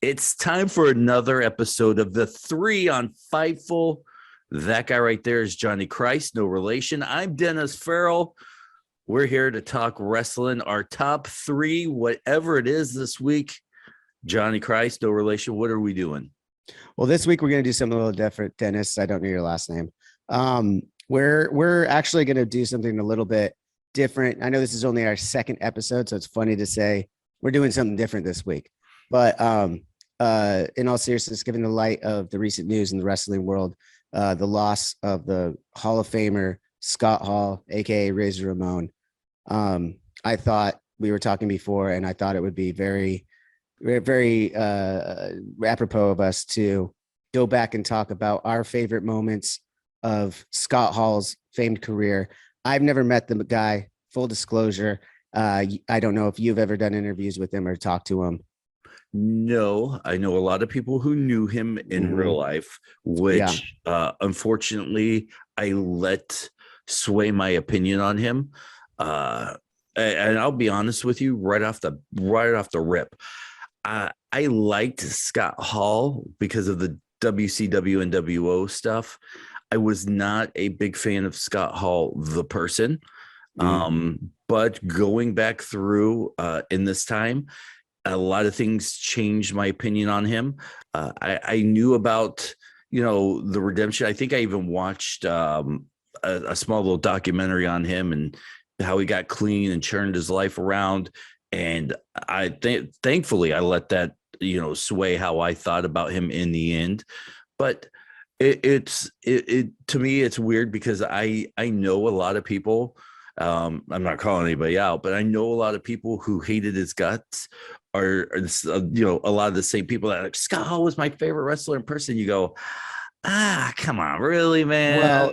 It's time for another episode of the 3 on Fightful. That guy right there is Johnny Christ, no relation. I'm Dennis Farrell. We're here to talk wrestling, our top 3, whatever it is this week. Johnny Christ, no relation. What are we doing? Well, this week we're going to do something a little different, Dennis. I don't know your last name. We're actually going to do something a little bit different. I know this is only our second episode, so it's funny to say we're doing something different this week. But in all seriousness, given the light of the recent news in the wrestling world, the loss of the Hall of Famer Scott Hall, aka Razor Ramon, I thought we were talking before, and I thought it would be very apropos of us to go back and talk about our favorite moments of Scott Hall's famed career. I've never met the guy, full disclosure. I don't know if you've ever done interviews with him or talked to him. No, I know a lot of people who knew him in real life, which unfortunately I let sway my opinion on him. And I'll be honest with you, right off the rip, I liked Scott Hall because of the WCW and WO stuff. I was not a big fan of Scott Hall, the person. But going back through in this time, a lot of things changed my opinion on him. I knew about, the redemption. I think I even watched a small little documentary on him and how he got clean and turned his life around. And thankfully I let that, sway how I thought about him in the end. But it to me, it's weird because I know a lot of people. I'm not calling anybody out, but I know a lot of people who hated his guts are a lot of the same people that are like, Scott Hall was my favorite wrestler in person. You go, come on, really, man? Well,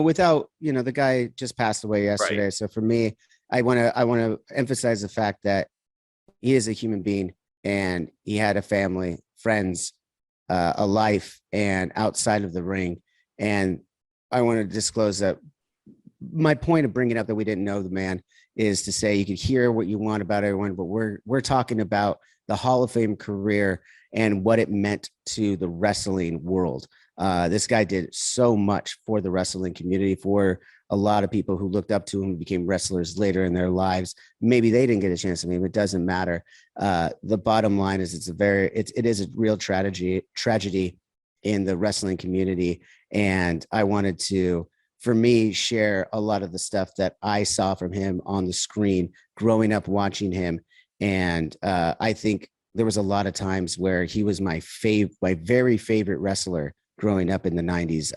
without, the guy just passed away yesterday. Right. So for me, I want to emphasize the fact that he is a human being and he had a family, friends, a life, and outside of the ring. And I want to disclose that my point of bringing up that we didn't know the man is to say you could hear what you want about everyone, but we're talking about the Hall of Fame career and what it meant to the wrestling world. This guy did so much for the wrestling community, for a lot of people who looked up to him, became wrestlers later in their lives. Maybe they didn't get a chance to meet him. It doesn't matter. The bottom line is it is a real tragedy in the wrestling community. And I wanted to, for me, share a lot of the stuff that I saw from him on the screen growing up watching him. And I think there was a lot of times where he was my very favorite wrestler growing up in the 90s.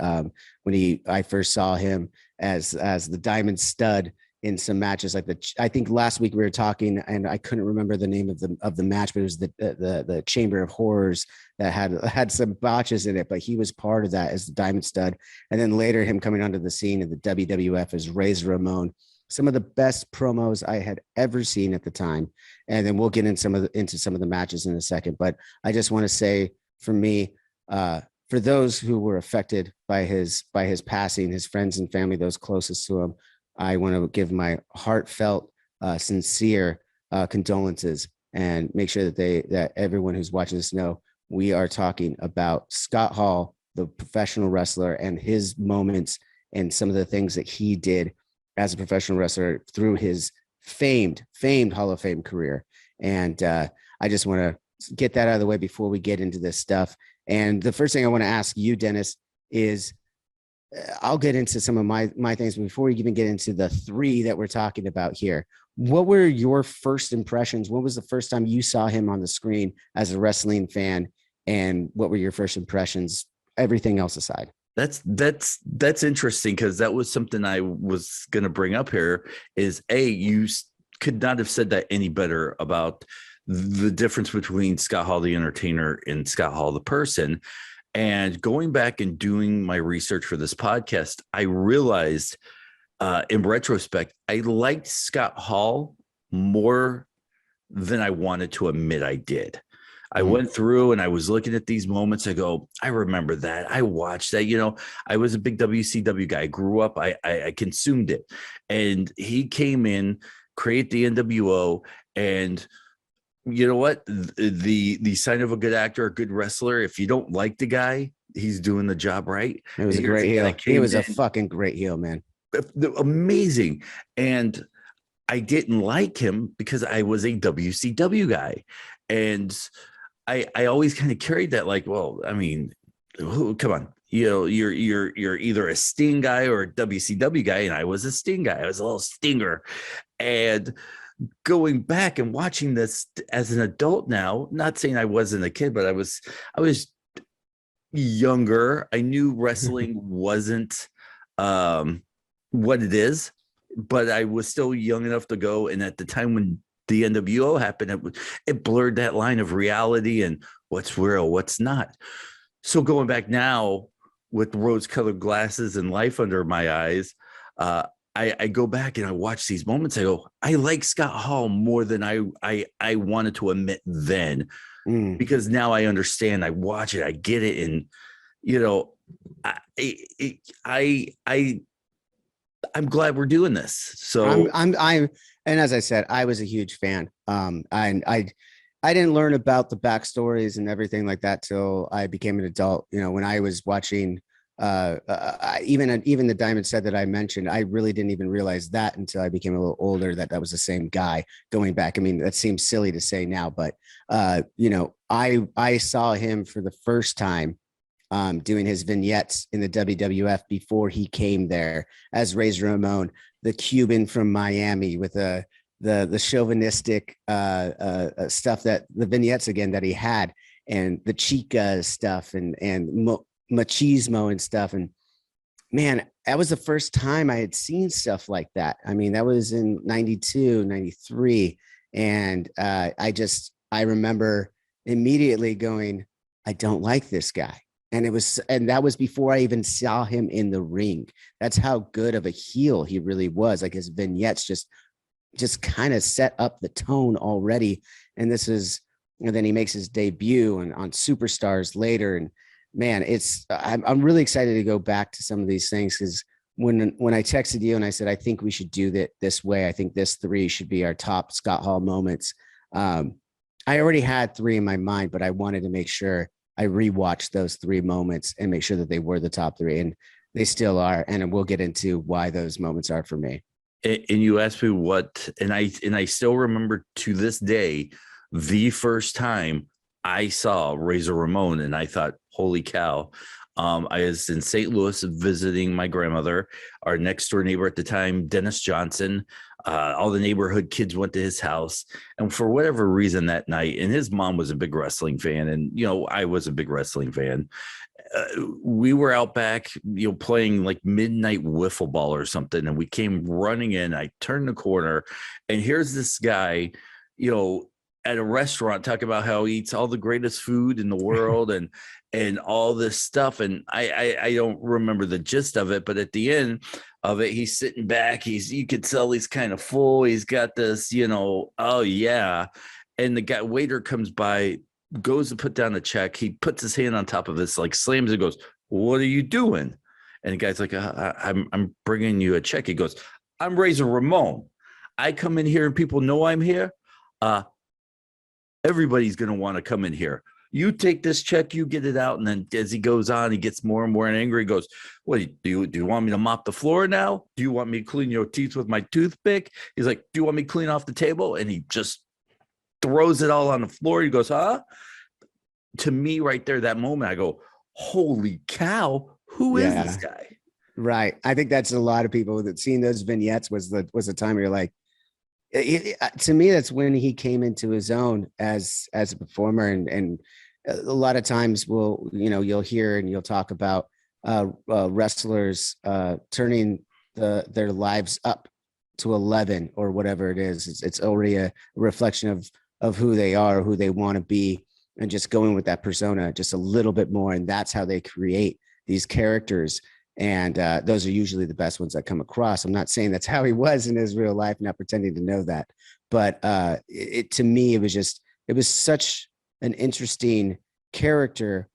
When I first saw him as the Diamond Stud in some matches, I think last week we were talking and I couldn't remember the name of the match, but it was the Chamber of Horrors that had some botches in it, but he was part of that as the Diamond Stud. And then later him coming onto the scene in the WWF as Razor Ramon, some of the best promos I had ever seen at the time. And then we'll get into some of the matches in a second. But I just want to say, for me, for those who were affected by his passing, his friends and family, those closest to him, I want to give my heartfelt, sincere condolences and make sure that everyone who's watching this know we are talking about Scott Hall, the professional wrestler, and his moments and some of the things that he did as a professional wrestler through his famed Hall of Fame career. And I just want to get that out of the way before we get into this stuff. And the first thing I want to ask you, Dennis, is I'll get into some of my things before we even get into the 3 that we're talking about here. What were your first impressions? What was the first time you saw him on the screen as a wrestling fan? And what were your first impressions, everything else aside? That's interesting, because that was something I was going to bring up here is you could not have said that any better about the difference between Scott Hall, the entertainer, and Scott Hall, the person. And going back and doing my research for this podcast, I realized in retrospect, I liked Scott Hall more than I wanted to admit I did. I went through and I was looking at these moments. I go, I remember that. I watched that. I was a big WCW guy. I grew up. I consumed it. And he came in, create the NWO, and you know what? The sign of a good actor, a good wrestler, if you don't like the guy, he's doing the job right. It was a great heel. He was a fucking great heel, man. Amazing. And I didn't like him because I was a WCW guy. And I always kind of carried that, like, well, I mean, come on. You know, you're either a Sting guy or a WCW guy, and I was a Sting guy. I was a little stinger. And going back and watching this as an adult now, not saying I wasn't a kid, but I was younger. I knew wrestling wasn't what it is, but I was still young enough to go. And at the time when the NWO happened, it blurred that line of reality and what's real, what's not. So going back now with rose-colored glasses and life under my eyes, I go back and I watch these moments. I go, I like Scott Hall more than I wanted to admit then, because now I understand. I watch it, I get it, and you know, I'm glad we're doing this. So I'm and as I said, I was a huge fan. I didn't learn about the backstories and everything like that till I became an adult. You know, when I was watching even the Diamond Said that I mentioned, I really didn't even realize that until I became a little older, that was the same guy going back. I mean, that seems silly to say now, but you know, I saw him for the first time doing his vignettes in the WWF before he came there as Razor Ramon, the Cuban from Miami, with the chauvinistic stuff, that the vignettes again that he had, and the Chica stuff and machismo and stuff. And man, that was the first time I had seen stuff like that. I mean, that was in 92, 93. And I remember immediately going, I don't like this guy. And that was before I even saw him in the ring. That's how good of a heel he really was. Like, his vignettes just kind of set up the tone already. And then he makes his debut on Superstars later. And man, I'm really excited to go back to some of these things, because when I texted you and I said, I think we should do that this way, I think this 3 should be our top Scott Hall moments. I already had 3 in my mind, but I wanted to make sure I rewatched those 3 moments and make sure that they were the top 3, and they still are. And we'll get into why those moments are for me. And you asked me what, and I still remember to this day, the first time I saw Razor Ramon, and I thought, holy cow. I was in St. Louis visiting my grandmother. Our next door neighbor at the time, Dennis Johnson, all the neighborhood kids went to his house. And for whatever reason that night, and his mom was a big wrestling fan, and, you know, I was a big wrestling fan. We were out back, you know, playing like midnight wiffle ball or something. And we came running in. I turned the corner, and here's this guy, you know, at a restaurant talking about how he eats all the greatest food in the world and all this stuff. And I don't remember the gist of it, but at the end of it, he's sitting back. You could tell he's kind of full. He's got this, you know, oh yeah. And the waiter comes by, goes to put down a check. He puts his hand on top of this, like slams it, goes, what are you doing? And the guy's like, I'm bringing you a check. He goes, I'm Razor Ramon. I come in here and people know I'm here. Everybody's going to want to come in here. You take this check, you get it out. And then as he goes on, he gets more and more angry. He goes, what, do you want me to mop the floor now? Do you want me to clean your teeth with my toothpick? He's like, do you want me to clean off the table? And he just throws it all on the floor. He goes, huh? To me right there, that moment, I go, holy cow, who is this guy? Right. I think that's a lot of people that seen those vignettes was the time where you're like, to me, that's when he came into his own as a performer. And a lot of times you'll hear and you'll talk about wrestlers turning their lives up to 11 or whatever it is. It's already a reflection of who they are, who they want to be, and just going with that persona just a little bit more. And that's how they create these characters. And those are usually the best ones that come across. I'm not saying that's how he was in his real life, not pretending to know that. But to me, it was such an interesting character.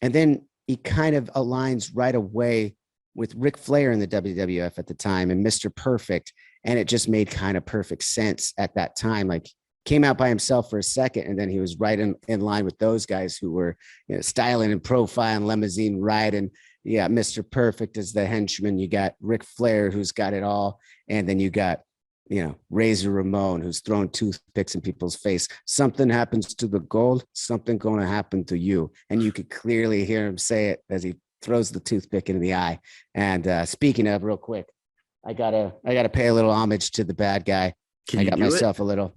And then he kind of aligns right away with Ric Flair in the WWF at the time and Mr. Perfect. And it just made kind of perfect sense at that time. Like, came out by himself for a second, and then he was right in line with those guys who were, you know, styling and profiling, limousine riding. You got Mr. Perfect as the henchman. You got Ric Flair, who's got it all. And then you got, you know, Razor Ramon, who's throwing toothpicks in people's face. Something happens to the gold, something going to happen to you. And you could clearly hear him say it as he throws the toothpick into the eye. And speaking of, real quick, I gotta pay a little homage to the bad guy. I got myself a little.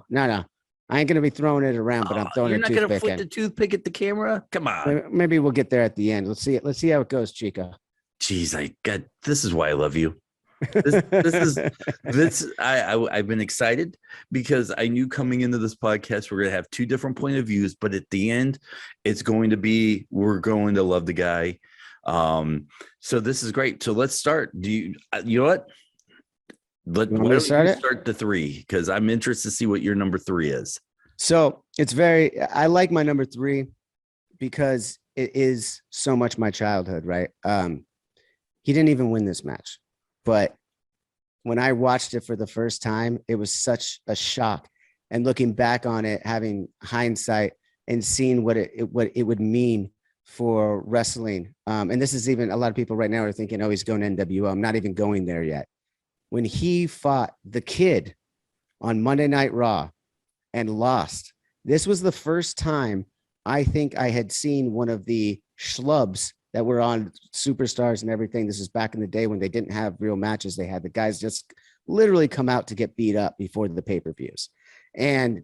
No, I ain't gonna be throwing it around, but I'm throwing you're a not toothpick. Gonna flick the toothpick at the camera? Come on. Maybe we'll get there at the end. Let's see how it goes, Chico. Jeez, this is why I love you. I've been excited because I knew coming into this podcast we're gonna have two different point of views, but at the end, we're going to love the guy. So this is great. So let's start. You know what? Why don't you start the 3? Because I'm interested to see what your number 3 is. So I like my number 3 because it is so much my childhood, right? He didn't even win this match, but when I watched it for the first time, it was such a shock. And looking back on it, having hindsight and seeing what it would mean for wrestling. And this is even, a lot of people right now are thinking, oh, he's going to NWO. I'm not even going there yet. When he fought the Kid on Monday Night Raw and lost, this was the first time I think I had seen one of the schlubs that were on Superstars and everything. This was back in the day when they didn't have real matches. They had the guys just literally come out to get beat up before the pay-per-views. And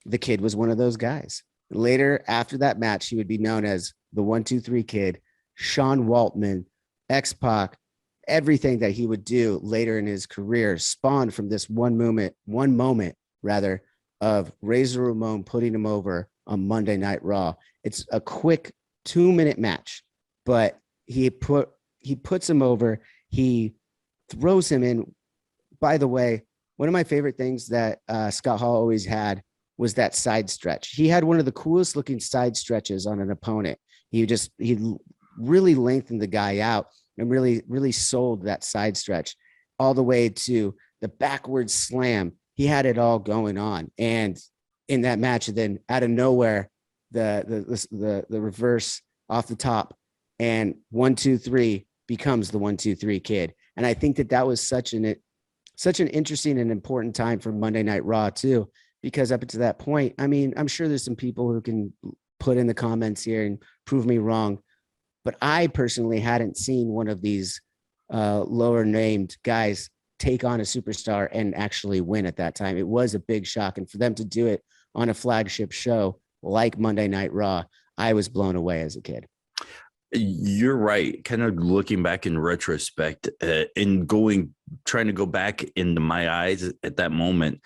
the Kid was one of those guys. Later, after that match, he would be known as the 1-2-3 Kid, Sean Waltman, X-Pac. Everything that he would do later in his career spawned from this one moment of Razor Ramon putting him over on Monday Night Raw. It's a quick 2-minute match, but he puts him over. He throws him in. By the way, one of my favorite things that Scott Hall always had was that side stretch. He had one of the coolest looking side stretches on an opponent. He really lengthened the guy out and really sold that side stretch all the way to the backward slam. He had it all going on. And in that match, then out of nowhere, the reverse off the top, and 1-2-3 becomes the 1-2-3 Kid. And I think that was such an interesting and important time for Monday Night Raw too, because up to that point, I mean, I'm sure there's some people who can put in the comments here and prove me wrong, but I personally hadn't seen one of these lower named guys take on a superstar and actually win at that time. It was a big shock. And for them to do it on a flagship show like Monday Night Raw, I was blown away as a kid. You're right. Kind of looking back in retrospect and trying to go back into my eyes at that moment.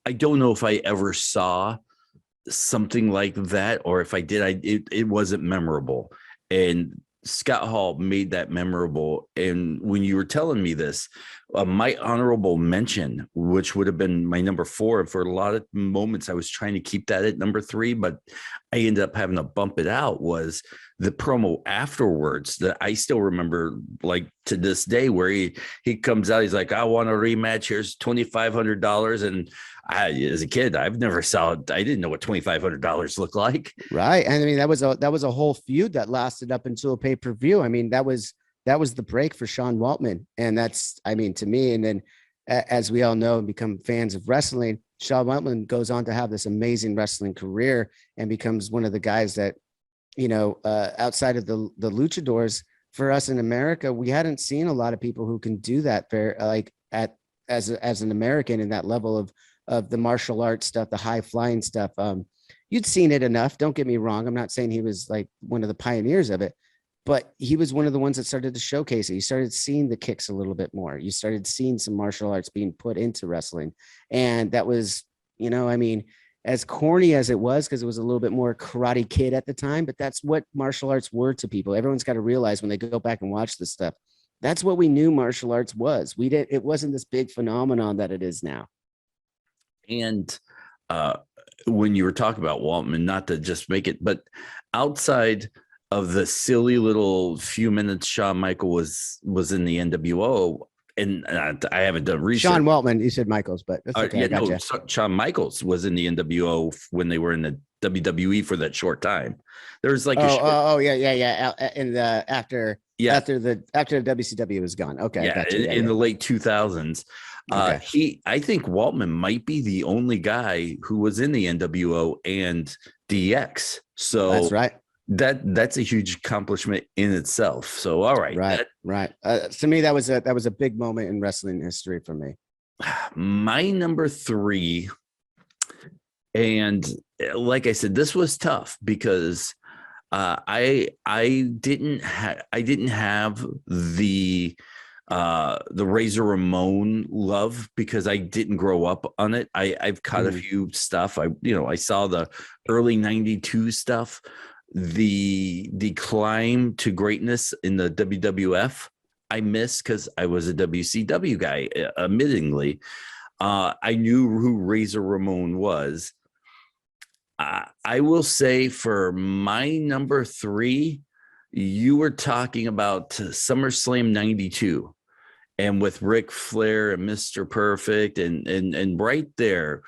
I don't know if I ever saw something like that, or if I did, it wasn't memorable. And Scott Hall made that memorable. And when you were telling me this, my honorable mention, which would have been my number 4, for a lot of moments I was trying to keep that at number 3, but I ended up having to bump it out, was the promo afterwards that I still remember, like to this day, where he comes out, he's like, I want a rematch, here's $2,500. And as a kid, I've never saw it. I didn't know what $2,500 looked like. Right. And I mean, that was a whole feud that lasted up until a pay-per-view. I mean, that was the break for Sean Waltman. And that's, I mean, to me, and then as we all know and become fans of wrestling, Sean Waltman goes on to have this amazing wrestling career and becomes one of the guys that, you know, outside of the luchadors, for us in America, we hadn't seen a lot of people who can do that as an American in that level of the martial arts stuff, the high flying stuff. You'd seen it enough. Don't get me wrong. I'm not saying he was like one of the pioneers of it, but he was one of the ones that started to showcase it. You started seeing the kicks a little bit more. You started seeing some martial arts being put into wrestling. And that was, you know, I mean, as corny as it was, because it was a little bit more Karate Kid at the time, but that's what martial arts were to people. Everyone's got to realize when they go back and watch this stuff, that's what we knew martial arts was. It wasn't this big phenomenon that it is now. And when you were talking about Waltman, not to just make it, but outside of the silly little few minutes Shawn Michael was in the NWO, and I haven't done research. Shawn Waltman, you said Michaels, but that's okay. Yeah, no, Shawn Michaels was in the NWO when they were in the WWE for that short time. There was like yeah. In the after the WCW was gone. Okay, yeah, in the late 2000s. I think Waltman might be the only guy who was in the NWO and DX. So that's right. That's a huge accomplishment in itself. So all right, right. To me, that was a big moment in wrestling history for me. My number 3, and like I said, this was tough because I didn't have the Razor Ramon love because I didn't grow up on it. I've caught a few stuff. I saw the early 92 stuff. The climb to greatness in the WWF I missed because I was a WCW guy. Admittingly, I knew who Razor Ramon was. I will say for my number 3, you were talking about SummerSlam 92, and with Ric Flair and Mr. Perfect, and right there.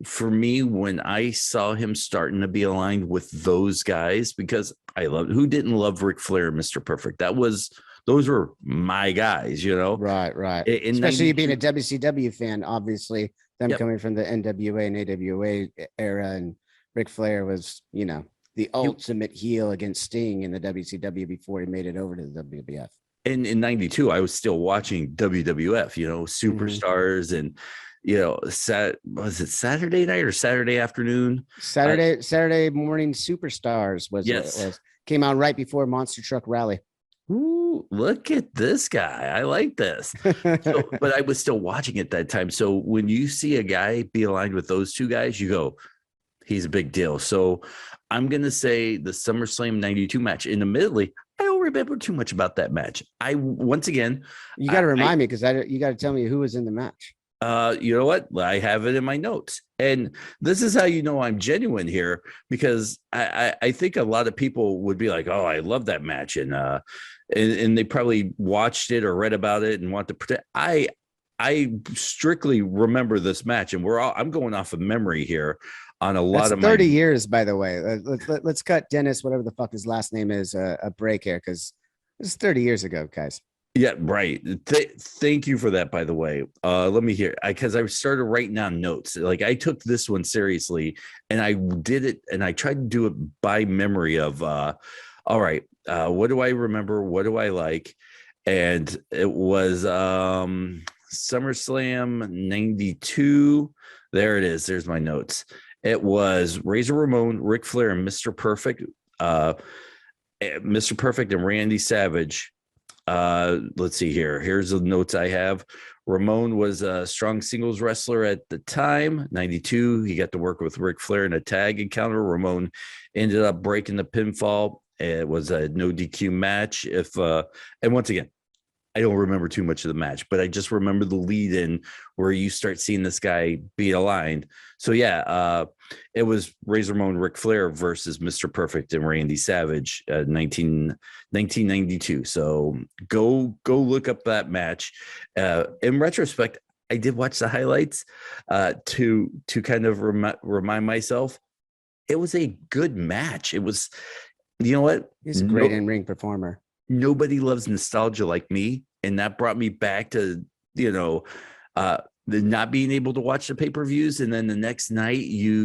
For me, when I saw him starting to be aligned with those guys, because who didn't love Ric Flair and Mr. Perfect? Those were my guys, Right. Especially being a WCW fan, obviously, them coming from the NWA and AWA era, and Ric Flair was, the ultimate heel against Sting in the WCW before he made it over to the WWF. And in 92, I was still watching WWF, Superstars and was it Saturday night or Saturday afternoon? Saturday morning Superstars was what it was. Came out right before Monster Truck Rally. Ooh, look at this guy. I like this. But I was still watching at that time. So when you see a guy be aligned with those two guys, you go, he's a big deal. So I'm going to say the SummerSlam 92 match. And admittedly, I don't remember too much about that match. Once again, you got to remind me because you got to tell me who was in the match. You know what? I have it in my notes. And this is how you know I'm genuine here, because I think a lot of people would be like, oh, I love that match. And they probably watched it or read about it and want to pretend. I strictly remember this match, and I'm going off of memory here on a lot of 30 years, by the way. Let's cut Dennis, whatever the fuck his last name is, a break here, because it's 30 years ago, guys. Yeah, right. Thank you for that, by the way. Let me hear, because I started writing down notes. Like, I took this one seriously, and I did it, and I tried to do it by memory of, all right, what do I remember? What do I like? And it was SummerSlam 92. There it is. There's my notes. It was Razor Ramon, Ric Flair, and Mr. Perfect. Mr. Perfect and Randy Savage. Let's see here. Here's the notes I have. Ramon was a strong singles wrestler at the time. 92. He got to work with Ric Flair in a tag encounter. Ramon ended up breaking the pinfall. It was a no DQ match. And once again, I don't remember too much of the match, but I just remember the lead in where you start seeing this guy be aligned. So yeah, it was Razor Ramon, Ric Flair versus Mr. Perfect and Randy Savage, 1992. So go look up that match. In retrospect, I did watch the highlights to kind of remind myself it was a good match. It was, you know what? He's a great in-ring performer. Nobody loves nostalgia like me, and that brought me back to the not being able to watch the pay-per-views, and then the next night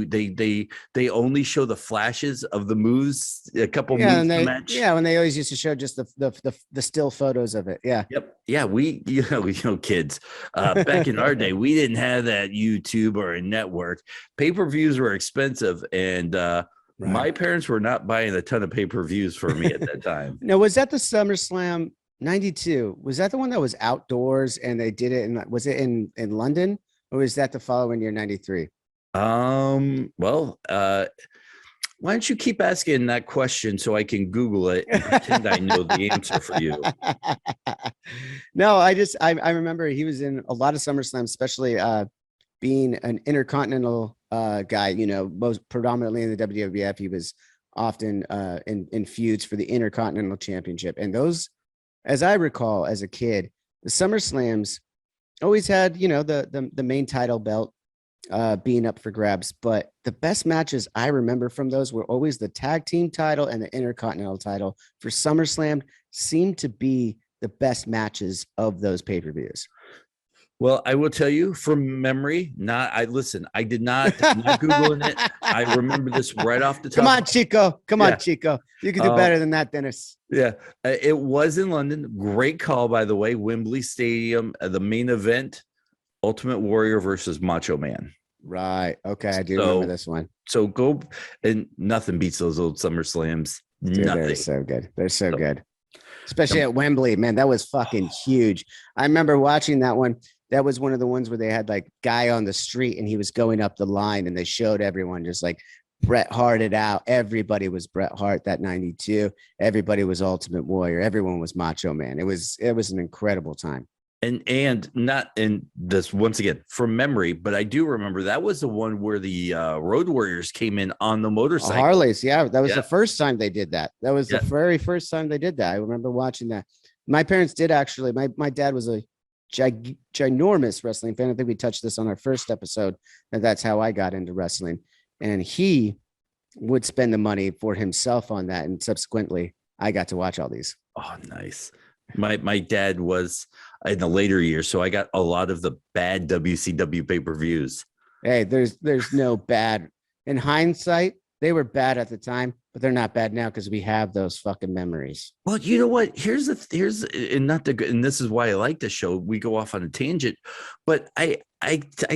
they only show the flashes of the moves, a couple moves in the match. Yeah, when they always used to show just the still photos of it. Yeah. Yep. Yeah, we kids back in our day, we didn't have that YouTube or a network. Pay-per-views were expensive, and right. My parents were not buying a ton of pay-per-views for me at that time. No, was that the SummerSlam 92? Was that the one that was outdoors and they did it? And was it in London, or was that the following year, 93? Well, why don't you keep asking that question so I can Google it and pretend I know the answer for you? No, I remember he was in a lot of SummerSlam, especially being an intercontinental guy, most predominantly in the WWF. He was often in feuds for the Intercontinental Championship. And those, as I recall, as a kid, the SummerSlams always had, the main title belt being up for grabs. But the best matches I remember from those were always the tag team title and the Intercontinental title for SummerSlam seemed to be the best matches of those pay-per-views. Well, I will tell you from memory, I did not, I'm not Googling it. I remember this right off the top. Come on, Chico. Come on, Chico. You can do better than that, Dennis. Yeah. It was in London. Great call, by the way. Wembley Stadium, the main event, Ultimate Warrior versus Macho Man. Right. Okay. I do remember this one. So go, and nothing beats those old SummerSlams. Dude, nothing. They're so good. They're so good. Especially at Wembley, man. That was fucking huge. I remember watching that one. That was one of the ones where they had like guy on the street and he was going up the line and they showed everyone just like Bret Harted out. Everybody was Bret Hart that 92. Everybody was Ultimate Warrior. Everyone was Macho Man. It was an incredible time. And not in this once again from memory, but I do remember that was the one where the Road Warriors came in on the motorcycle. Harleys, yeah, that was the first time they did that. That was the very first time they did that. I remember watching that. My parents did actually. My dad was a ginormous wrestling fan. I think we touched this on our first episode, and that's how I got into wrestling. And he would spend the money for himself on that, and subsequently, I got to watch all these. Oh, nice. My dad was in the later years, so I got a lot of the bad WCW pay-per-views. Hey, there's no bad. In hindsight, they were bad at the time, but they're not bad now because we have those fucking memories. Well, you know what? Here's and this is why I like this show. We go off on a tangent, but I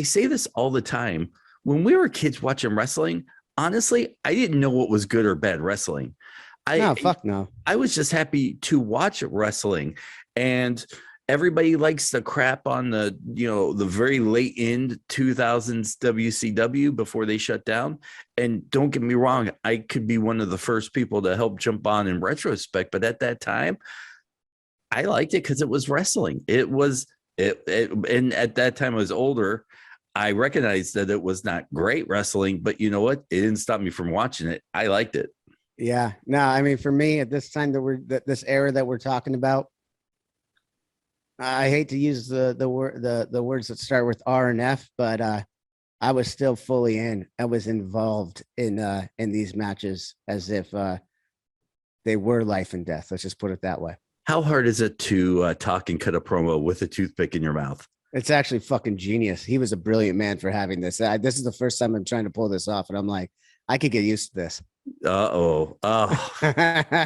say this all the time. When we were kids watching wrestling, honestly, I didn't know what was good or bad wrestling. No. I was just happy to watch wrestling, and everybody likes the crap on the very late end 2000s WCW before they shut down. And don't get me wrong, I could be one of the first people to help jump on in retrospect, but at that time, I liked it because it was wrestling. It was and at that time I was older. I recognized that it was not great wrestling, but you know what? It didn't stop me from watching it. I liked it. Yeah. No, I mean, for me at this time this era that we're talking about, I hate to use the words that start with R and F, but I was still fully in. I was involved in these matches as if they were life and death. Let's just put it that way. How hard is it to talk and cut a promo with a toothpick in your mouth? It's actually fucking genius. He was a brilliant man for having this. This is the first time I'm trying to pull this off, and I'm like, I could get used to this. Oh,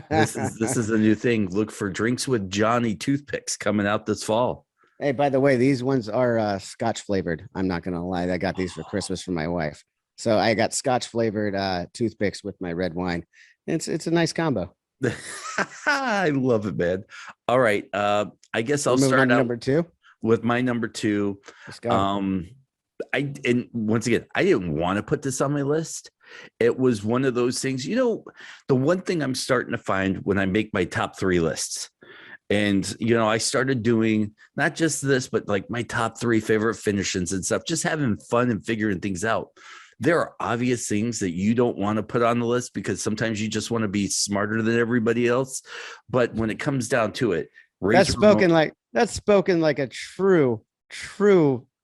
this is a new thing. Look for Drinks with Johnny toothpicks coming out this fall. Hey, by the way, these ones are Scotch flavored. I'm not gonna lie, I got these for Christmas for my wife. So I got Scotch flavored toothpicks with my red wine. It's a nice combo. I love it, man. All right, I guess I'll start out number 2 with my number 2. Let's go. And once again, I didn't want to put this on my list. It was one of those things, the one thing I'm starting to find when I make my top 3 lists, and, I started doing not just this, but like my top 3 favorite finishes and stuff, just having fun and figuring things out. There are obvious things that you don't want to put on the list because sometimes you just want to be smarter than everybody else. But when it comes down to it, that's spoken like a true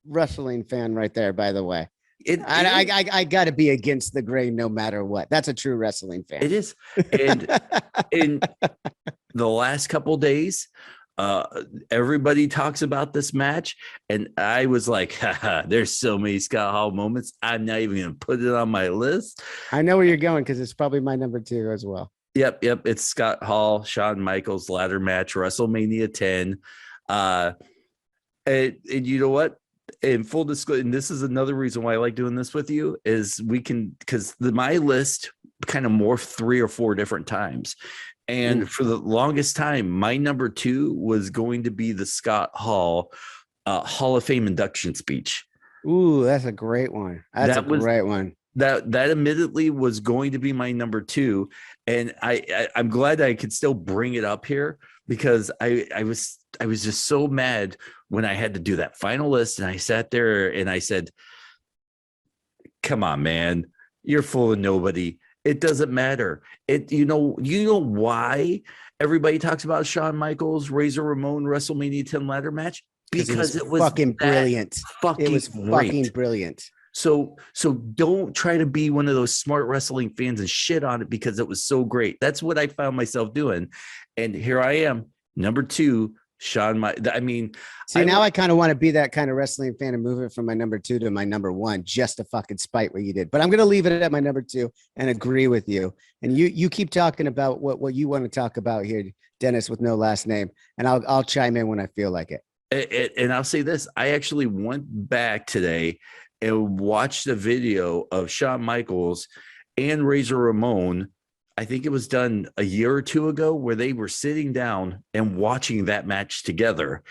wrestling fan right there, by the way. I got to be against the grain no matter what. That's a true wrestling fan. It is. And in the last couple days, everybody talks about this match, and I was like, there's so many Scott Hall moments. I'm not even going to put it on my list. I know where you're going because it's probably my number 2 as well. Yep. It's Scott Hall, Shawn Michaels ladder match, WrestleMania 10. And you know what? In full disclosure, and this is another reason why I like doing this with you, is because my list kind of morphed 3 or 4 different times. And for the longest time, my number 2 was going to be the Scott Hall Hall of Fame induction speech. Ooh, that's a great one. That's a great one. That admittedly was going to be my number 2. And I'm glad I could still bring it up here because I was just so mad when I had to do that final list, and I sat there and I said, come on, man, you're full of nobody. It doesn't matter. You know why everybody talks about Shawn Michaels, Razor Ramon, WrestleMania 10 ladder match? because it was fucking brilliant. Fucking it was great. Fucking brilliant. So don't try to be one of those smart wrestling fans and shit on it because it was so great. That's what I found myself doing. And here I am, number 2, Shawn. Now I kind of want to be that kind of wrestling fan and move it from my number 2 to my number 1 just to fucking spite what you did. But I'm going to leave it at my number 2 and agree with you. And you keep talking about what you want to talk about here, Dennis, with no last name. And I'll chime in when I feel like it. And I'll say this. I actually went back today and watched a video of Shawn Michaels and Razor Ramon. I think it was done a year or 2 ago where they were sitting down and watching that match together.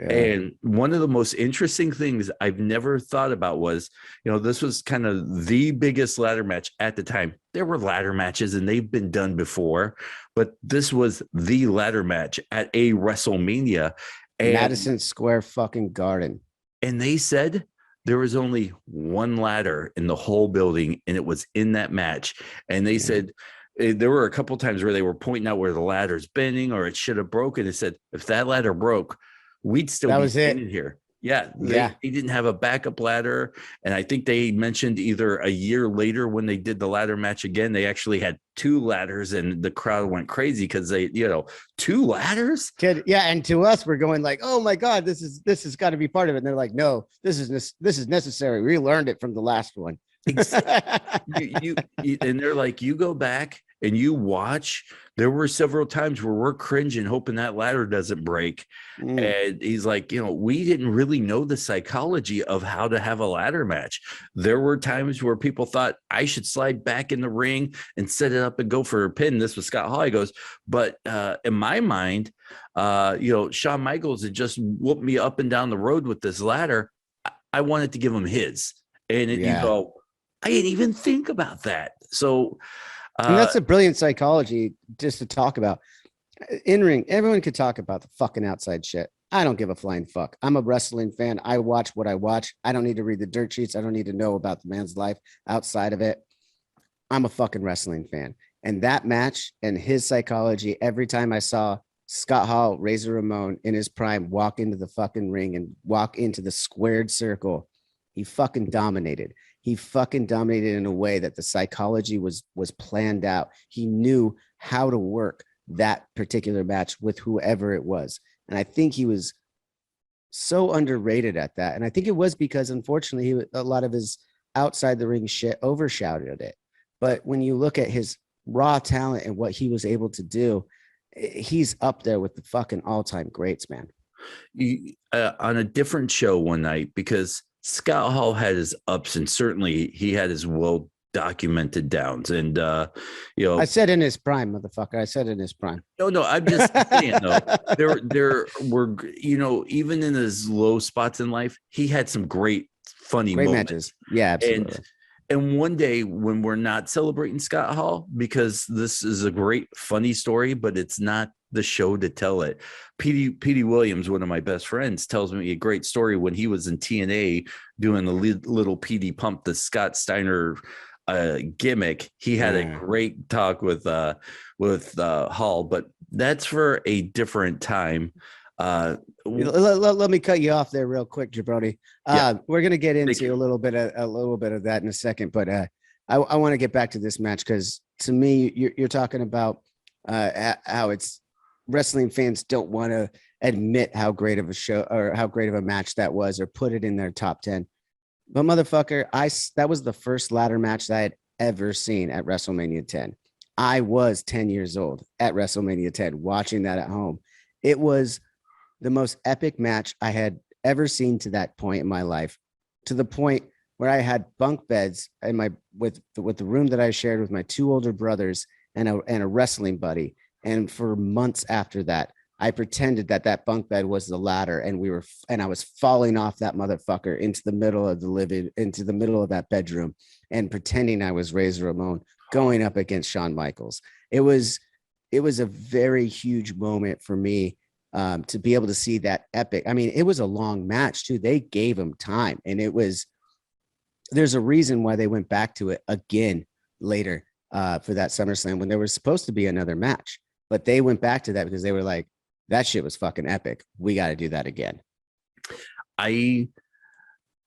Yeah. And one of the most interesting things I've never thought about was, this was kind of the biggest ladder match at the time. There were ladder matches and they've been done before, but this was the ladder match at a WrestleMania. And Madison Square fucking Garden. And they said there was only one ladder in the whole building, and it was in that match. And they said there were a couple times where they were pointing out where the ladder's bending or it should have broken. It said, if that ladder broke, we'd still be standing here. Yeah, they didn't have a backup ladder. And I think they mentioned either a year later when they did the ladder match again, they actually had 2 ladders and the crowd went crazy because they, 2 ladders. Yeah. And to us, we're going like, oh my God, this has got to be part of it. And they're like, no, this is necessary. We learned it from the last one. Exactly. And they're like, you go back and you watch. There were several times where we're cringing, hoping that ladder doesn't break. And he's like, we didn't really know the psychology of how to have a ladder match. There were times where people thought I should slide back in the ring and set it up and go for a pin. This was Scott Hall. He goes, but in my mind, Shawn Michaels had just whooped me up and down the road with this ladder. I wanted to give him his. And you go, I didn't even think about that. So and that's a brilliant psychology just to talk about. In ring, everyone could talk about the fucking outside shit. I don't give a flying fuck. I'm a wrestling fan. I watch what I watch. I don't need to read the dirt sheets. I don't need to know about the man's life outside of it. I'm a fucking wrestling fan. And that match and his psychology, every time I saw Scott Hall, Razor Ramon in his prime, walk into the fucking ring and walk into the squared circle, he fucking dominated. He fucking dominated in a way that the psychology was planned out. He knew how to work that particular match with whoever it was. And I think he was so underrated at that. And I think it was because, unfortunately, a lot of his outside the ring shit overshadowed it. But when you look at his raw talent and what he was able to do, he's up there with the fucking all-time greats, man. On a different show one night, because Scott Hall had his ups and certainly he had his well-documented downs. And, I said in his prime, motherfucker. I said in his prime. No, I'm just saying, though, there were, even in his low spots in life, he had some great moments. Matches. Yeah, absolutely. And one day when we're not celebrating Scott Hall, because this is a great, funny story, but it's not the show to tell it. Petey Williams, one of my best friends, tells me a great story when he was in TNA doing the little Petey Pump, the Scott Steiner gimmick. He had a great talk with Hall, but that's for a different time. Let me cut you off there real quick, Jabroni. We're going to get into a little bit of that in a second, but I want to get back to this match because to me, you're talking about how it's wrestling fans don't want to admit how great of a show or how great of a match that was or put it in their top 10. But motherfucker, that was the first ladder match that I had ever seen at WrestleMania 10. I was 10 years old at WrestleMania 10 watching that at home. It was the most epic match I had ever seen to that point in my life, to the point where I had bunk beds in with the room that I shared with my 2 older brothers and a wrestling buddy. And for months after that, I pretended that bunk bed was the ladder, and I was falling off that motherfucker into the middle of that bedroom, and pretending I was Razor Ramon going up against Shawn Michaels. It was a very huge moment for me. To be able to see that epic. I mean, it was a long match too. They gave him time, and there's a reason why they went back to it again later for that SummerSlam when there was supposed to be another match, but they went back to that because they were like, that shit was fucking epic. We got to do that again. I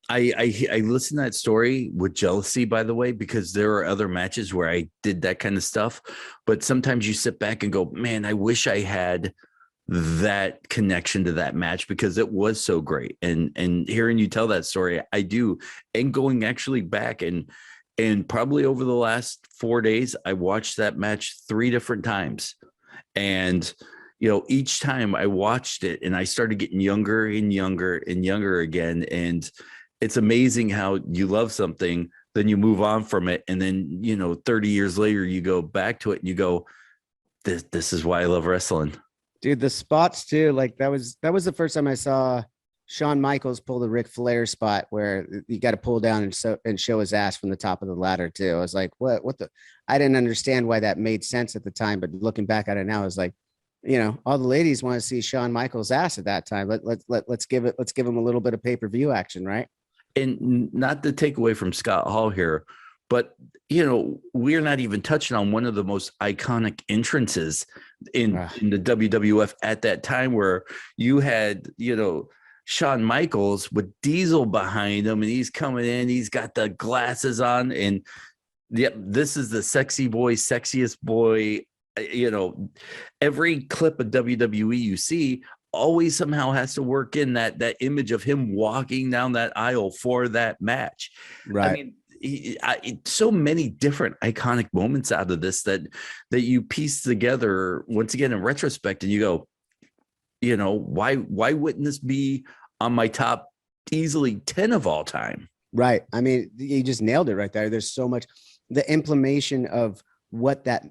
I listen to that story with jealousy, by the way, because there are other matches where I did that kind of stuff. But sometimes you sit back and go, man, I wish I had that connection to that match because it was so great. And hearing you tell that story, I do. And going actually back and probably over the last 4 days, I watched that match 3 different times. And you know, each time I watched it and I started getting younger and younger and younger again. And it's amazing how you love something, then you move on from it. And then, you know, 30 years later, you go back to it and you go, this is why I love wrestling. Dude, the spots too, like that was the first time I saw Shawn Michaels pull the Ric Flair spot where you got to pull down and show his ass from the top of the ladder too. I was like, what the, I didn't understand why that made sense at the time, but looking back at it now, I was like, you know, all the ladies want to see Shawn Michaels' ass at that time. Let's give him a little bit of pay-per-view action, right? And not to take away from Scott Hall here, but you know, we're not even touching on one of the most iconic entrances in the WWF at that time, where you had, you know, Shawn Michaels with Diesel behind him, and he's coming in, he's got the glasses on, and yep, this is the sexy boy, sexiest boy. You know, every clip of WWE you see always somehow has to work in that image of him walking down that aisle for that match. Right. I mean, so many different iconic moments out of this that you piece together once again in retrospect, and you go, you know, why wouldn't this be on my top easily 10 of all time? Right. I mean, you just nailed it right there. There's so much, the implementation of what that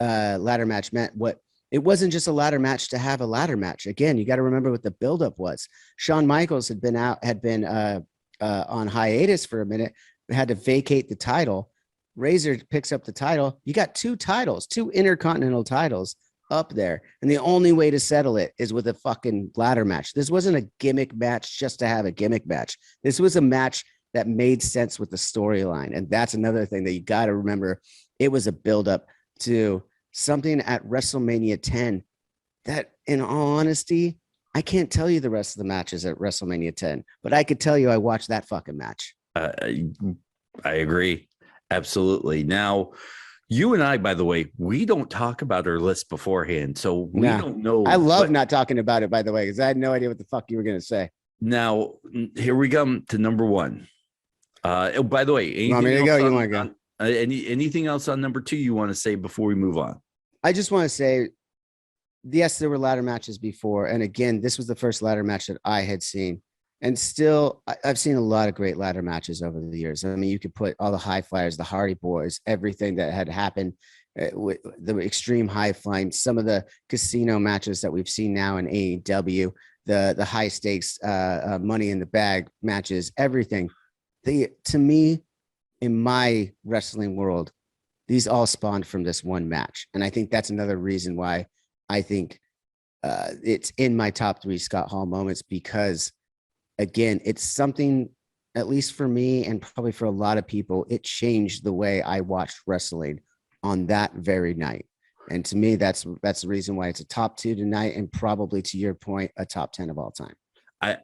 ladder match meant. What it wasn't just a ladder match to have a ladder match. Again, you got to remember what the buildup was. Shawn Michaels had been on hiatus for a minute, had to vacate the title. Razor picks up the title. You got 2 titles, 2 intercontinental titles up there. And the only way to settle it is with a fucking ladder match. This wasn't a gimmick match just to have a gimmick match. This was a match that made sense with the storyline. And that's another thing that you got to remember. It was a buildup to something at WrestleMania 10 that, in all honesty, I can't tell you the rest of the matches at WrestleMania 10, but I could tell you I watched that fucking match. I agree. Absolutely. Now, you and I, by the way, we don't talk about our list beforehand, so we don't know. I love not talking about it, by the way, because I had no idea what the fuck you were going to say. Now, here we come to number 1. Oh, by the way, you want me to go? You want to go? Anything else on number 2 you want to say before we move on? I just want to say, yes, there were ladder matches before. And again, this was the first ladder match that I had seen. And still, I've seen a lot of great ladder matches over the years. I mean, you could put all the high flyers, the Hardy Boys, everything that had happened with the extreme high flying, some of the casino matches that we've seen now in AEW, the high stakes, money in the bag matches, everything. To me, in my wrestling world, these all spawned from this one match. And I think that's another reason why I think it's in my top 3 Scott Hall moments, because again, it's something, at least for me and probably for a lot of people, it changed the way I watched wrestling on that very night. And to me, that's the reason why it's a top 2 tonight, and probably, to your point, a top 10 of all time.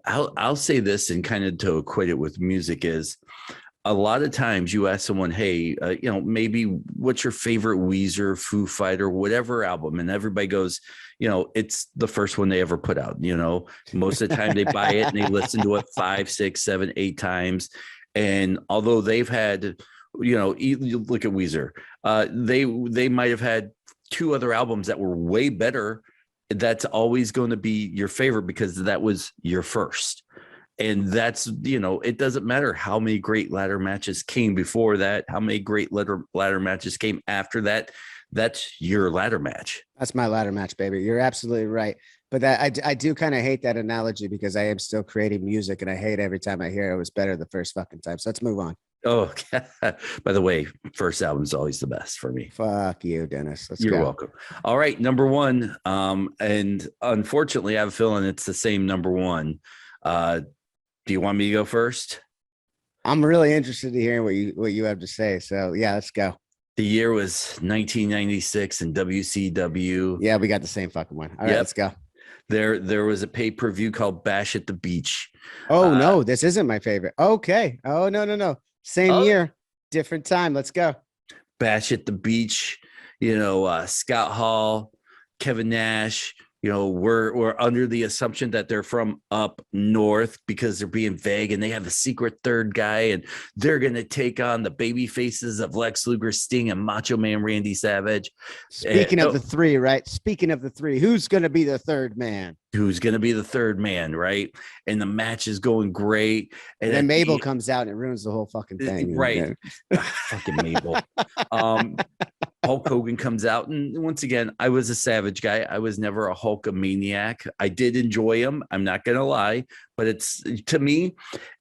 I'll say this, and kind of to equate it with music, is a lot of times you ask someone, hey, you know, maybe what's your favorite Weezer, Foo Fighter, whatever album? And everybody goes, you know, it's the first one they ever put out. You know, most of the time they buy it and they listen to it 5, 6, 7, 8 times. And although they've had, you know, you look at Weezer, they might have had 2 other albums that were way better. That's always going to be your favorite because that was your first. And that's, you know, it doesn't matter how many great ladder matches came before that, how many great ladder matches came after that. That's your ladder match. That's my ladder match, baby. You're absolutely right. But that I do kind of hate that analogy, because I am still creating music and I hate every time I hear it was better the first fucking time. So let's move on. Oh, by the way, first album is always the best for me. Fuck you, Dennis. You're welcome. All right, number 1. And unfortunately, I have a feeling it's the same number 1. Do you want me to go first? I'm really interested to hear what you have to say. So yeah, let's go. The year was 1996 in WCW. Yeah, we got the same fucking one. All right, let's go. There was a pay-per-view called Bash at the Beach. Oh no, this isn't my favorite. Okay. Oh no. Same year, different time. Let's go. Bash at the Beach. Scott Hall, Kevin Nash. We're under the assumption that they're from up north because they're being vague, and they have a secret third guy, and they're going to take on the baby faces of Lex Luger, Sting, and Macho Man Randy Savage. Speaking of the three, right? Speaking of the three, who's going to be the third man? Who's going to be the third man, right? And the match is going great. And then Mabel comes out and it ruins the whole fucking thing. Right. Fucking Mabel. Hulk Hogan comes out, and once again, I was a Savage guy. I was never a Hulkamaniac. I did enjoy him. I'm not gonna lie, but it's, to me,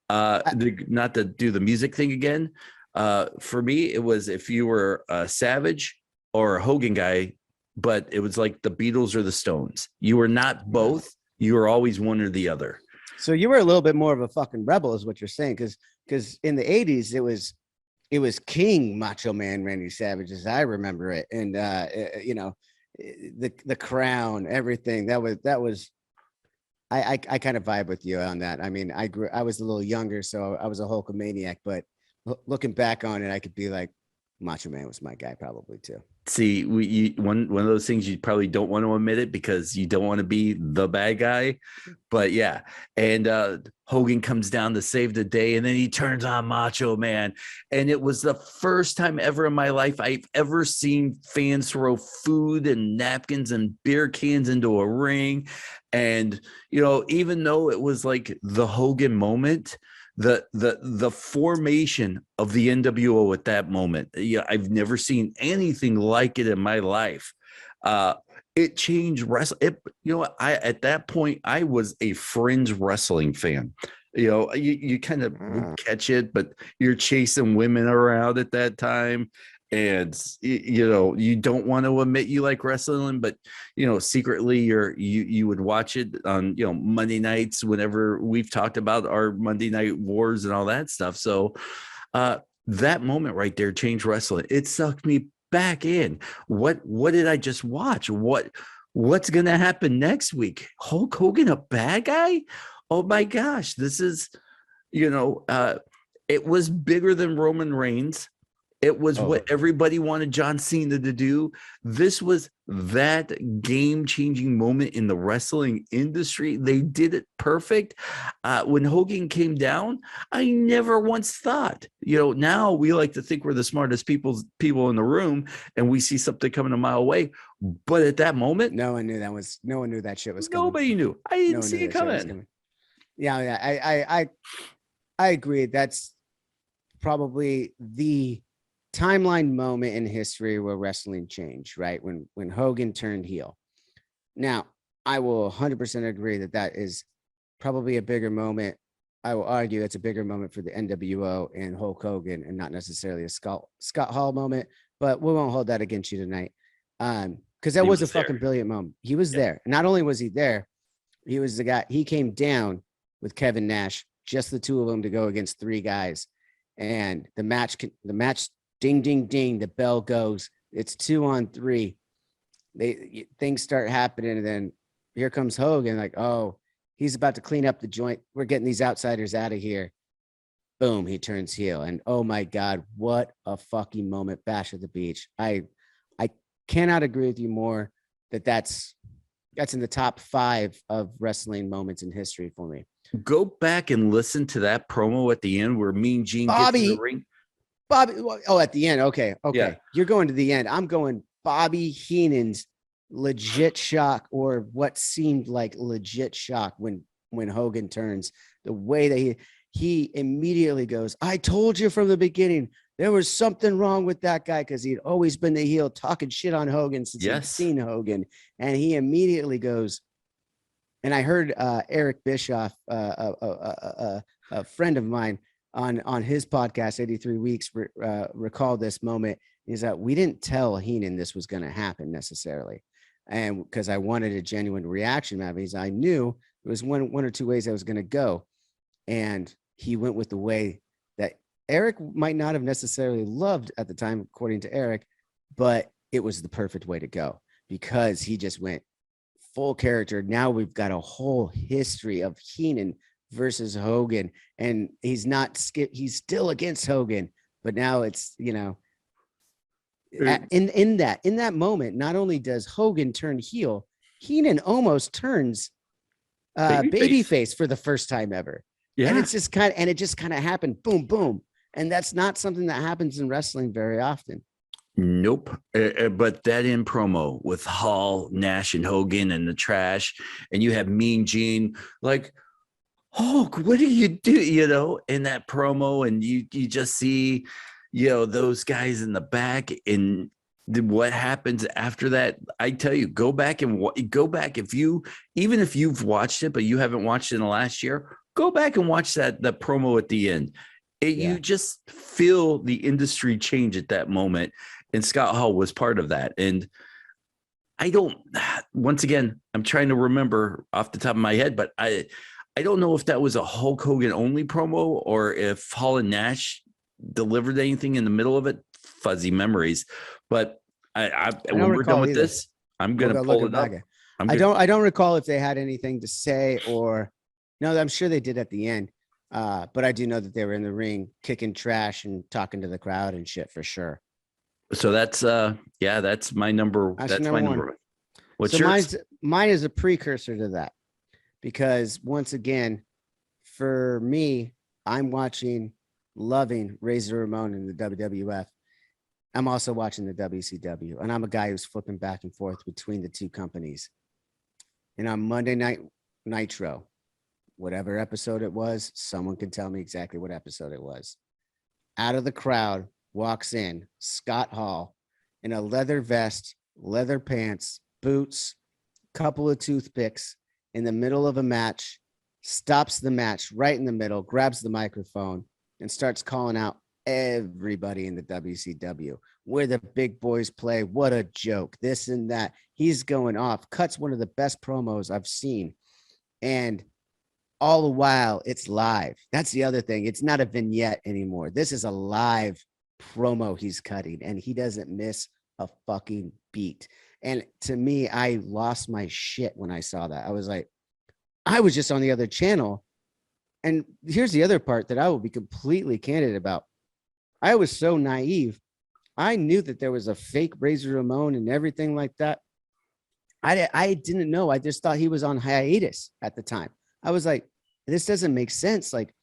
not to do the music thing again. For me, it was if you were a Savage or a Hogan guy, but it was like the Beatles or the Stones. You were not both. You were always one or the other. So you were a little bit more of a fucking rebel, is what you're saying, because in the 80s it was King Macho Man Randy Savage, as I remember it, and the crown, everything that was. I kind of vibe with you on that. I mean, I was a little younger, so I was a Hulkamaniac, but looking back on it, I could be like, Macho Man was my guy probably too. See, one of those things you probably don't want to admit it because you don't want to be the bad guy, but yeah. And Hogan comes down to save the day, and then he turns on Macho Man, and it was the first time ever in my life I've ever seen fans throw food and napkins and beer cans into a ring. And even though it was like the Hogan moment, the formation of the NWO at that moment, I've never seen anything like it in my life. It changed wrestling. At that point I was a fringe wrestling fan. You kind of catch it, but you're chasing women around at that time. And you don't want to admit you like wrestling, but secretly you would watch it on Monday nights whenever we've talked about our Monday Night Wars and all that stuff. So that moment right there changed wrestling. It sucked me back in. What did I just watch? What's gonna happen next week? Hulk Hogan a bad guy? Oh my gosh, this is it was bigger than Roman Reigns. It was what everybody wanted John Cena to do. This was that game-changing moment in the wrestling industry. They did it perfect. When Hogan came down, I never once thought, now we like to think we're the smartest people in the room, and we see something coming a mile away. But at that moment, no one knew that shit was coming. Nobody knew. I didn't see it coming. Yeah, I agree. That's probably the timeline moment in history where wrestling changed, right? When Hogan turned heel. Now, I will 100% agree that is probably a bigger moment. I will argue it's a bigger moment for the NWO and Hulk Hogan, and not necessarily a Scott Hall moment, but we won't hold that against you tonight. Because that was a fucking brilliant moment. He was there. Not only was he there, he was the guy. He came down with Kevin Nash, just the two of them, to go against three guys. And the match ding, ding, ding, the bell goes. It's 2-on-3. Things start happening, and then here comes Hogan, like, oh, he's about to clean up the joint. We're getting these outsiders out of here. Boom, he turns heel. And oh my God, what a fucking moment. Bash at the Beach. I cannot agree with you more that's in the top 5 of wrestling moments in history for me. Go back and listen to that promo at the end where Mean Gene gets in the ring. Bobby, at the end. Okay. Yeah. You're going to the end. I'm going Bobby Heenan's legit shock, or what seemed like legit shock when Hogan turns. The way that he immediately goes, I told you from the beginning there was something wrong with that guy, because he'd always been the heel, talking shit on Hogan since he'd seen Hogan. And he immediately goes, and I heard Eric Bischoff, a friend of mine, on his podcast, 83 Weeks, recall this moment, is that we didn't tell Heenan this was going to happen necessarily. And because I wanted a genuine reaction, because I knew there was one or two ways I was going to go. And he went with the way that Eric might not have necessarily loved at the time, according to Eric, but it was the perfect way to go, because he just went full character. Now we've got a whole history of Heenan versus Hogan, and he's still against Hogan, but now it's, in that moment, not only does Hogan turn heel, Heenan almost turns babyface for the first time ever. Yeah. And it just kind of happened. Boom, boom. And that's not something that happens in wrestling very often. Nope. But that in promo with Hall, Nash, and Hogan and the trash, and you have Mean Gene, like, oh, what do you do? In that promo, and you just see, those guys in the back, and what happens after that. I tell you, go back if you've watched it, but you haven't watched it in the last year, go back and watch that promo at the end. You just feel the industry change at that moment. And Scott Hall was part of that. And once again, I'm trying to remember off the top of my head, but I don't know if that was a Hulk Hogan only promo or if Hall and Nash delivered anything in the middle of it. Fuzzy memories. But when we're done with this, I'm going to pull it up. I don't recall if they had anything to say or no, I'm sure they did at the end. But I do know that they were in the ring kicking trash and talking to the crowd and shit for sure. So that's my number. That's my number one. What's yours? Mine is a precursor to that, because once again, for me, I'm loving Razor Ramon in the WWF. I'm also watching the WCW, and I'm a guy who's flipping back and forth between the two companies. And on Monday Night Nitro, whatever episode it was, someone can tell me exactly what episode it was. Out of the crowd walks in Scott Hall in a leather vest, leather pants, boots, couple of toothpicks in the middle of a match, stops the match right in the middle, grabs the microphone and starts calling out everybody in the WCW. Where the big boys play, what a joke, this and that. He's going off, cuts one of the best promos I've seen. And all the while, it's live. That's the other thing. It's not a vignette anymore. This is a live promo he's cutting, and he doesn't miss a fucking beat. And to me, I lost my shit when I saw that. I was like, I was just on the other channel. And here's the other part that I will be completely candid about. I was so naive. I knew that there was a fake Razor Ramon and everything like that. I didn't know. I just thought he was on hiatus at the time. I was like, this doesn't make sense. Like,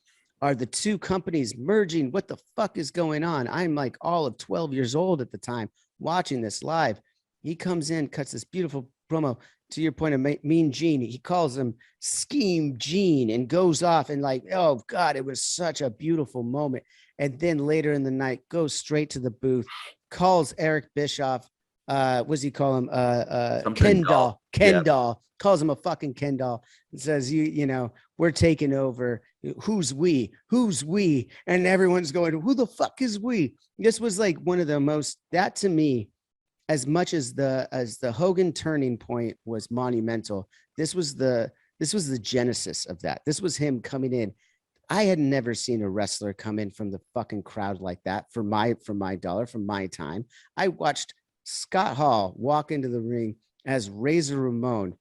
are the two companies merging? What the fuck is going on? I'm like all of 12 years old at the time watching this live. He comes in, cuts this beautiful promo. To your point of Mean Gene, he calls him Scheme Gene and goes off and like, oh God, it was such a beautiful moment. And then later in the night, goes straight to the booth, calls Eric Bischoff. What does he call him? Ken doll. Ken doll. Calls him a fucking Ken doll and says, you know, we're taking over. Who's we? Who's we? And everyone's going, who the fuck is we? This was like one of the most, that to me, as much as the Hogan turning point was monumental, this was the genesis of that. This was him coming in. I had never seen a wrestler come in from the fucking crowd like that for my dollar, for my time. I watched Scott Hall walk into the ring as Razor Ramon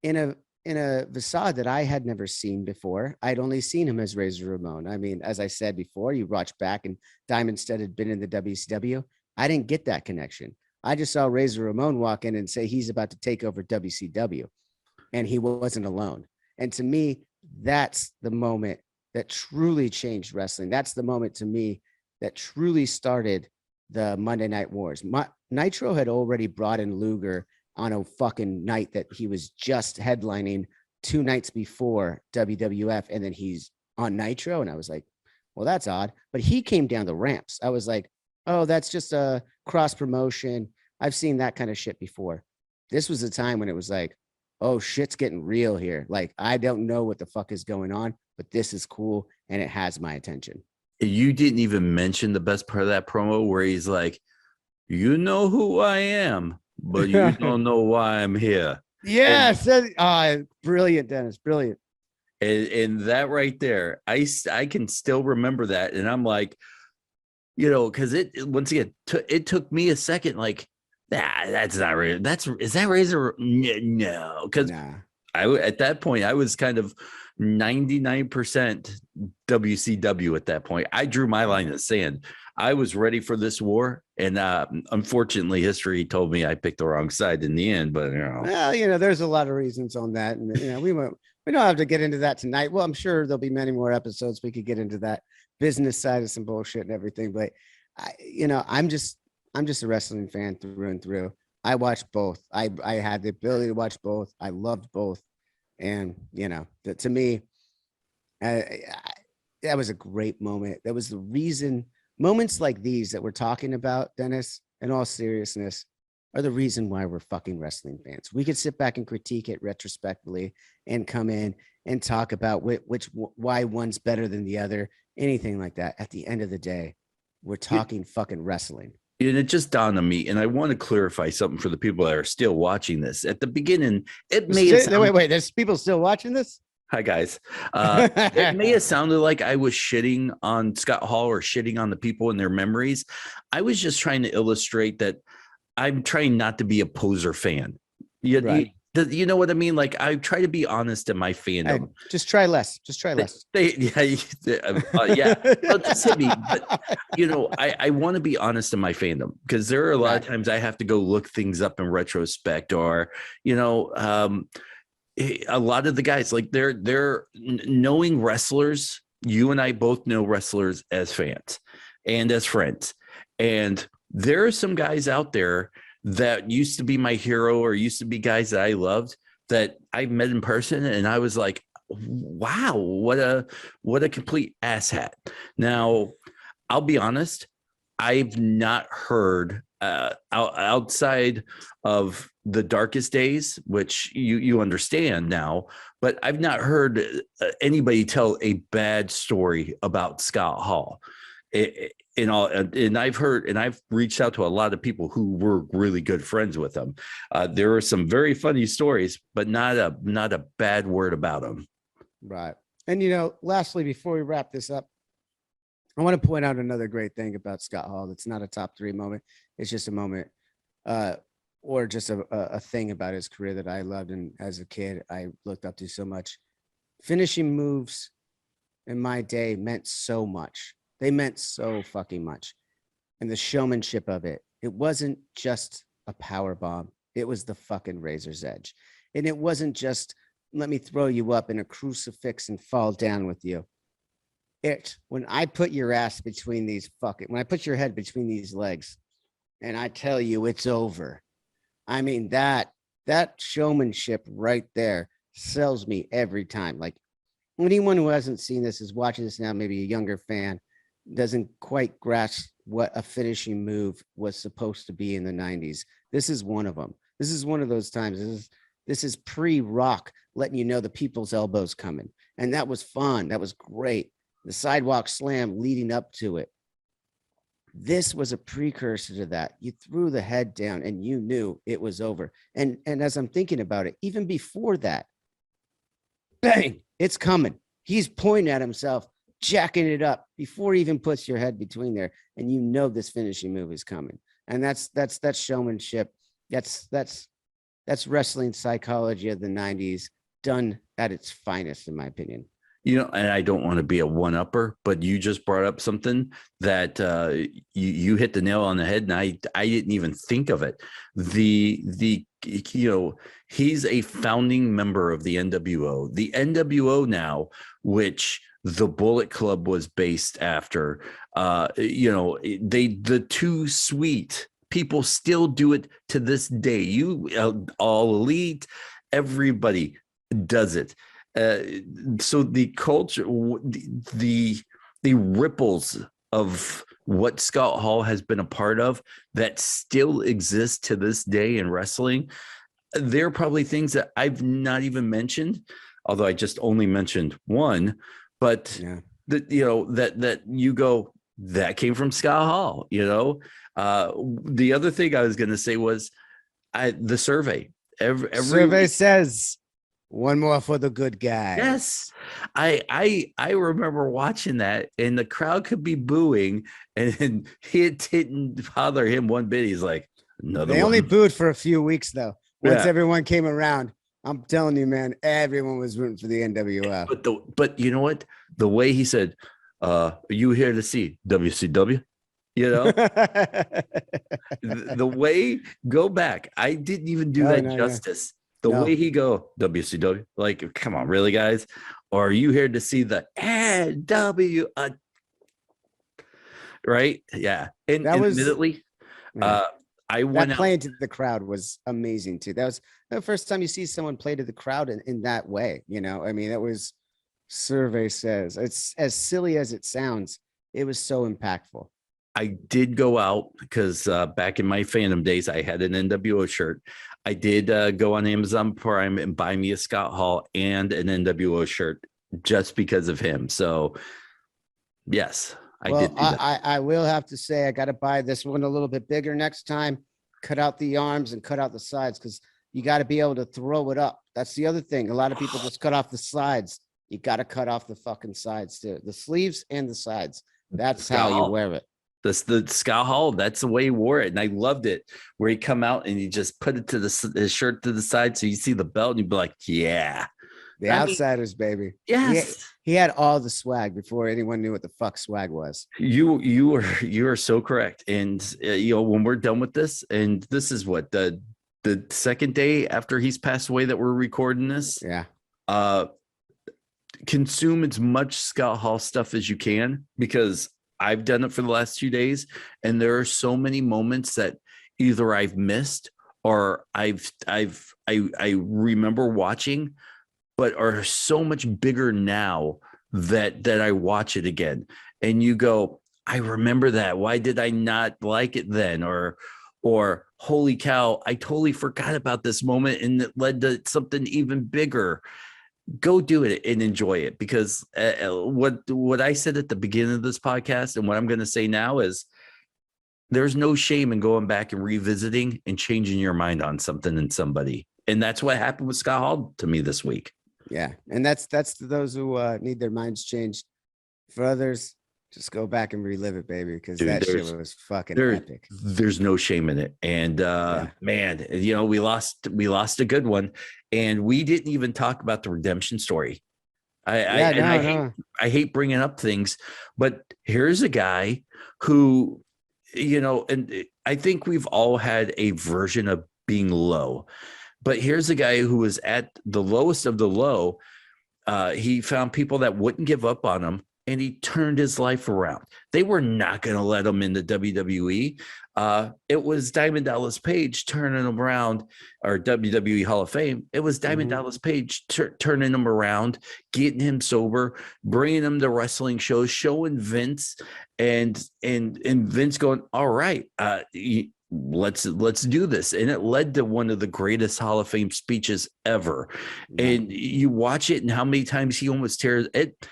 in a facade that I had never seen before. I'd only seen him as Razor Ramon. I mean, as I said before, you watch back and Diamond Stud had been in the WCW. I didn't get that connection. I just saw Razor Ramon walk in and say he's about to take over WCW, and he wasn't alone. And to me, that's the moment that truly changed wrestling. That's the moment to me that truly started the Monday Night Wars. Nitro had already brought in Luger on a fucking night that he was just headlining 2 nights before WWF, and then he's on Nitro. And I was like, well, that's odd. But he came down the ramps. I was like, oh, that's just a cross promotion. I've seen that kind of shit before. This was a time when it was like, oh, shit's getting real here. Like, I don't know what the fuck is going on, but this is cool. And it has my attention. You didn't even mention the best part of that promo where he's like, you know who I am, but you don't know why I'm here. Yes. Brilliant, Dennis. Brilliant. And that right there, I can still remember that. And I'm like, you know, because it once again, it took me a second. Like, That's not Razor. Is that Razor? No, because at that point I was kind of 99% WCW at that point. I drew my line in the sand. I was ready for this war, and unfortunately, history told me I picked the wrong side in the end. But well, there's a lot of reasons on that, and we don't have to get into that tonight. Well, I'm sure there'll be many more episodes we could get into that business side of some bullshit and everything. But I'm just a wrestling fan through and through. I watched both. I had the ability to watch both. I loved both, and to me, that was a great moment. That was the reason. Moments like these that we're talking about, Dennis, in all seriousness, are the reason why we're fucking wrestling fans. We could sit back and critique it retrospectively and come in and talk about why one's better than the other, anything like that. At the end of the day, we're talking fucking wrestling. And it just dawned on me, and I want to clarify something for the people that are still watching this. At the beginning, it may wait. There's people still watching this? Hi, guys. It may have sounded like I was shitting on Scott Hall or shitting on the people and their memories. I was just trying to illustrate that I'm trying not to be a poser fan. You know what I mean? Like, I try to be honest in my fandom. Just try less. Yeah. Well, just hit me. But, I want to be honest in my fandom, because there are a lot of times I have to go look things up in retrospect, or, a lot of the guys, like they're knowing wrestlers. You and I both know wrestlers as fans and as friends. And there are some guys out there that used to be my hero, or used to be guys that I loved, that I met in person. And I was like, wow, what a complete asshat. Now, I'll be honest, I've not heard outside of the darkest days, which you understand now, but I've not heard anybody tell a bad story about Scott Hall. And I've reached out to a lot of people who were really good friends with him. There are some very funny stories, but not a bad word about him. Right. And lastly, before we wrap this up, I want to point out another great thing about Scott Hall. That's not a top 3 moment. It's just a moment, or just a thing about his career that I loved. And as a kid, I looked up to so much. Finishing moves in my day meant so much. They meant so fucking much. And the showmanship of it. It wasn't just a power bomb. It was the fucking razor's edge. And it wasn't just, let me throw you up in a crucifix and fall down with you. When I put your ass between when I put your head between these legs and I tell you it's over, I mean, that showmanship right there sells me every time. Like, anyone who hasn't seen this, is watching this now, maybe a younger fan, doesn't quite grasp what a finishing move was supposed to be in the 90s. This is one of them. This is one of those times. This is pre-Rock letting you know the people's elbow's coming. And that was fun. That was great. The sidewalk slam leading up to it. This was a precursor to that. You threw the head down and you knew it was over. And as I'm thinking about it, even before that, bang, it's coming. He's pointing at himself, jacking it up before he even puts your head between there. And you know this finishing move is coming. And that's showmanship. That's wrestling psychology of the 90s done at its finest, in my opinion. And I don't want to be a one-upper, but you just brought up something that you hit the nail on the head, and I didn't even think of it. He's a founding member of the NWO. The NWO now, which the Bullet Club was based after, the Too Sweet people still do it to this day. You All Elite, everybody does it. So the culture, the ripples of what Scott Hall has been a part of that still exists to this day in wrestling. There are probably things that I've not even mentioned, although I just only mentioned one, but that you go, that came from Scott Hall. The other thing I was going to say was the survey. Every survey says, one more for the good guy. Yes. I remember watching that, and the crowd could be booing, and it didn't bother him one bit. He's like, They only booed for a few weeks though. Once everyone came around, I'm telling you, man, everyone was rooting for the NWF. But you know what? The way he said, "Are you here to see WCW?" You know, the way, go back. I didn't even do that justice. Yeah. The way he go, WCW, like, come on, really, guys? Or are you here to see the NW? Right? Yeah. And that was admittedly, I went that playing to the crowd was amazing too. That was the first time you see someone play to the crowd in that way. You know, I mean, that was, survey says, it's as silly as it sounds. It was so impactful. I did go out because back in my fandom days, I had an NWO shirt. I did go on Amazon Prime and buy me a Scott Hall and an NWO shirt just because of him. So, yes, I did do that. I will have to say I got to buy this one a little bit bigger next time. Cut out the arms and cut out the sides because you got to be able to throw it up. That's the other thing. A lot of people just cut off the sides. You got to cut off the fucking sides too. The sleeves and the sides. That's how you wear it. The Scott Hall, that's the way he wore it. And I loved it where he come out and he just put it to his shirt to the side. So you see the belt and you'd be like, yeah. The outsiders, baby. Yes. He had all the swag before anyone knew what the fuck swag was. You are so correct. And when we're done with this, and this is what the second day after he's passed away that we're recording this. Yeah. Consume as much Scott Hall stuff as you can, because I've done it for the last 2 days, and there are so many moments that either I've missed or I remember watching, but are so much bigger now that I watch it again. And you go, I remember that. Why did I not like it then? Or holy cow, I totally forgot about this moment and it led to something even bigger. Go do it and enjoy it, because what I said at the beginning of this podcast and what I'm going to say now is there's no shame in going back and revisiting and changing your mind on something and somebody. And that's what happened with Scott Hall to me this week. Yeah. And that's to those who need their minds changed. For others, just go back and relive it, baby, because that shit was fucking epic. There's no shame in it. And man, we lost a good one. And we didn't even talk about the redemption story. I hate bringing up things, but here's a guy who, and I think we've all had a version of being low, but here's a guy who was at the lowest of the low. He found people that wouldn't give up on him, and he turned his life around. They were not going to let him into WWE. It was Diamond Dallas Page turning him around, or WWE Hall of Fame. It was Diamond Dallas Page turning him around, getting him sober, bringing him to wrestling shows, showing Vince, and Vince going, all right, let's do this. And it led to one of the greatest Hall of Fame speeches ever. And you watch it and how many times he almost tears it.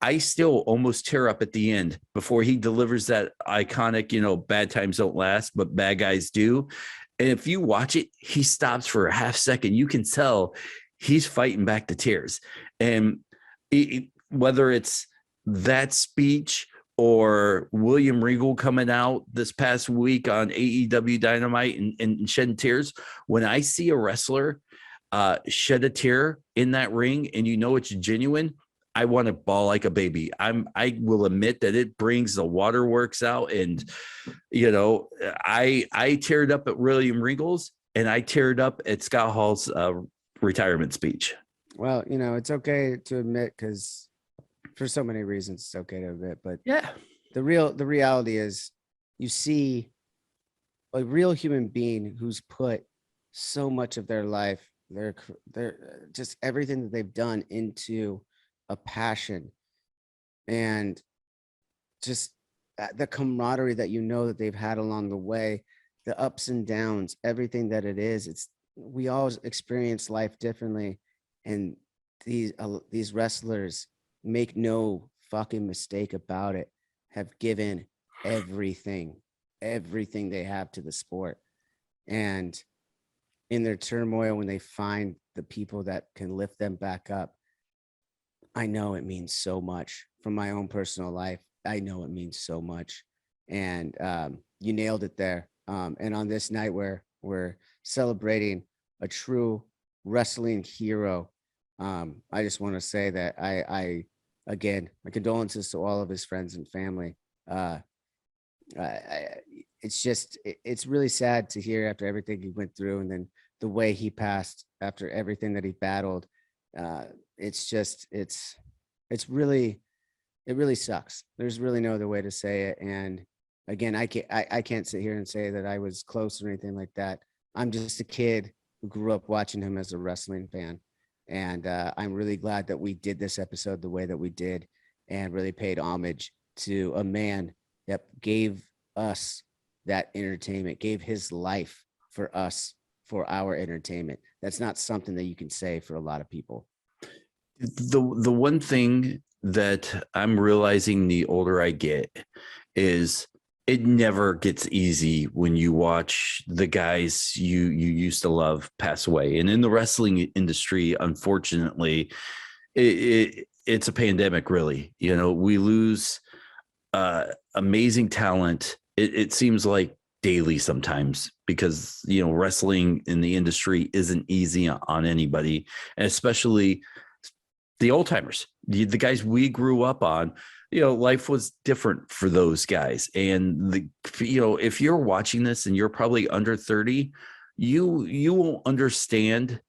I still almost tear up at the end before he delivers that iconic, bad times don't last, but bad guys do. And if you watch it, he stops for a half second. You can tell he's fighting back the tears. And whether it's that speech or William Regal coming out this past week on AEW Dynamite and shedding tears, when I see a wrestler shed a tear in that ring and it's genuine, I want to bawl like a baby. I will admit that it brings the waterworks out. And, I teared up at William Regal's, and I teared up at Scott Hall's retirement speech. Well, it's okay to admit, because for so many reasons, it's okay to admit, but yeah, the reality is you see a real human being who's put so much of their life, their just everything that they've done into a passion, and just the camaraderie that that they've had along the way, the ups and downs, everything that it is. We all experience life differently, and these wrestlers, make no fucking mistake about it, have given everything they have to the sport. And in their turmoil, when they find the people that can lift them back up, I know it means so much. From my own personal life, I know it means so much. And you nailed it there. And on this night where we're celebrating a true wrestling hero, I just want to say that again, my condolences to all of his friends and family. It's really sad to hear after everything he went through, and then the way he passed after everything that he battled. It really sucks. There's really no other way to say it. And again, I can't sit here and say that I was close or anything like that. I'm just a kid who grew up watching him as a wrestling fan. And I'm really glad that we did this episode the way that we did, and really paid homage to a man that gave us that entertainment, gave his life for us, for our entertainment. That's not something that you can say for a lot of people. The one thing that I'm realizing the older I get is it never gets easy when you watch the guys you used to love pass away. And in the wrestling industry, unfortunately, it's a pandemic, really. You know, we lose amazing talent. It seems like daily sometimes, because, you know, wrestling in the industry isn't easy on anybody, and especially the old timers, the guys we grew up on. You know, life was different for those guys. And if you're watching this and you're probably under 30, you won't understand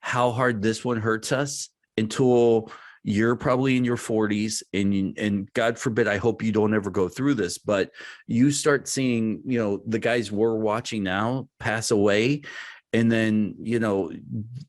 how hard this one hurts us until you're probably in your 40s, and God forbid, I hope you don't ever go through this, but you start seeing, you know, the guys we're watching now pass away. And then, you know,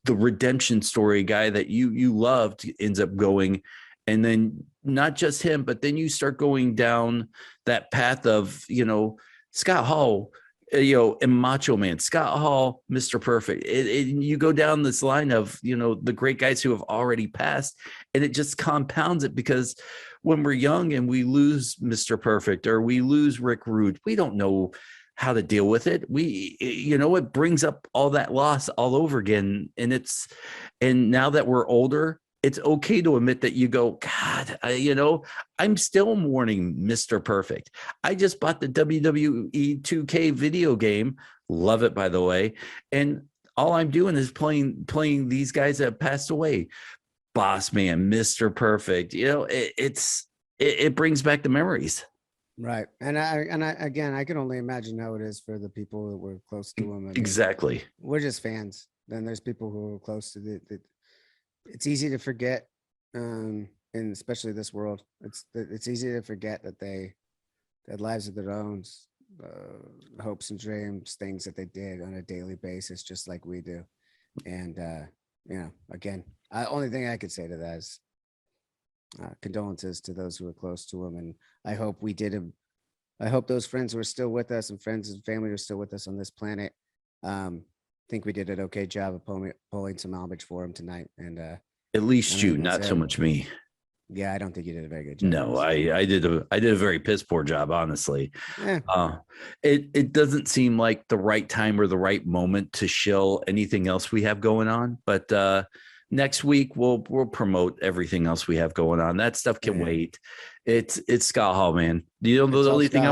the redemption story guy that you loved ends up going. And then not just him, but then you start going down that path of, you know, Scott Hall, you know, and Macho Man, Scott Hall, Mr. Perfect. You go down this line of, you know, the great guys who have already passed, and it just compounds it, because when we're young and we lose Mr. Perfect or we lose Rick Rude, we don't know how to deal with it. It brings up all that loss all over again. And now that we're older, it's okay to admit that you go, God, I'm still mourning Mr. Perfect. I just bought the WWE 2K video game. Love it, by the way. And all I'm doing is playing these guys that have passed away. Boss Man, Mr. Perfect. You know, it brings back the memories. Right. And I can only imagine how it is for the people that were close to him. I mean, exactly. We're just fans. Then there's people who are close to it's easy to forget, in especially this world. It's easy to forget that they had lives of their own, hopes and dreams, things that they did on a daily basis, just like we do. And again, only thing I could say to that is condolences to those who are close to him. And I hope I hope those friends who are still with us, and friends and family who are still with us on this planet, think we did an okay job of pulling some homage for him tonight. And at least you, not so much me. Yeah, I don't think you did a very good job. No, I did a very piss poor job, honestly. Yeah. It doesn't seem like the right time or the right moment to shill anything else we have going on. But next week we'll promote everything else we have going on. That stuff can wait. It's Scott Hall, man. You know, the only thing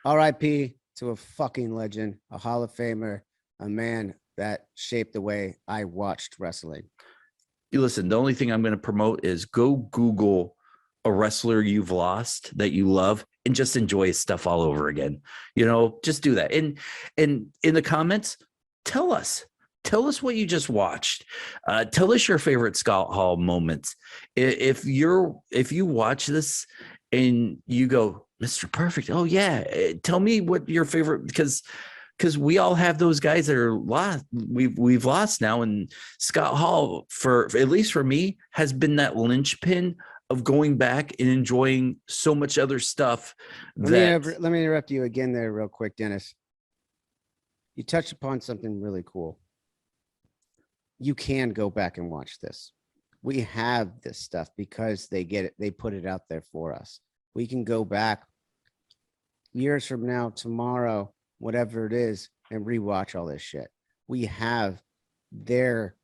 R.I.P. to a fucking legend, a Hall of Famer, a man that shaped the way I watched wrestling. You listen, the only thing I'm going to promote is go Google a wrestler you've lost that you love and just enjoy his stuff all over again. You know, just do that. And in the comments, tell us what you just watched. Tell us your favorite Scott Hall moments. If you watch this and you go, Mr. Perfect, oh yeah, tell me what your favorite, because we all have those guys that are lost. We've lost now, and Scott Hall, for at least for me, has been that linchpin of going back and enjoying so much other stuff. Let me interrupt you again there real quick, Dennis. You touched upon something really cool. You can go back and watch this. We have this stuff because they get it. They put it out there for us. We can go back years from now, tomorrow, whatever it is, and rewatch all this shit. We have their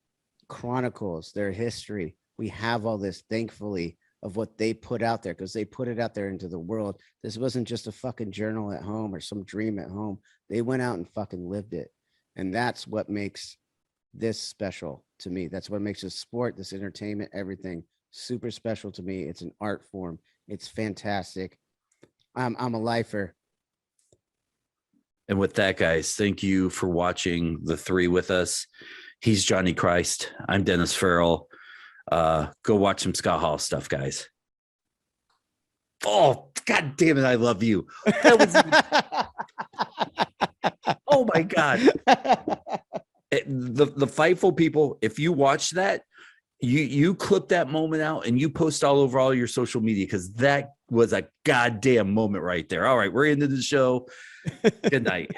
chronicles, their history. We have all this, thankfully, of what they put out there, because they put it out there into the world. This wasn't just a fucking journal at home or some dream at home. They went out and fucking lived it. And that's what makes this special to me. That's what makes this sport, this entertainment, everything super special to me. It's an art form. It's fantastic. I'm a lifer. And with that, guys, thank you for watching the three with us. He's Johnny Christ. I'm Dennis Farrell. Go watch some Scott Hall stuff, guys. Oh, God damn it. I love you. That was oh my God. The Fightful people, if you watch that, you clip that moment out and you post all over all your social media, because that was a goddamn moment right there. All right, we're into the show. Good night.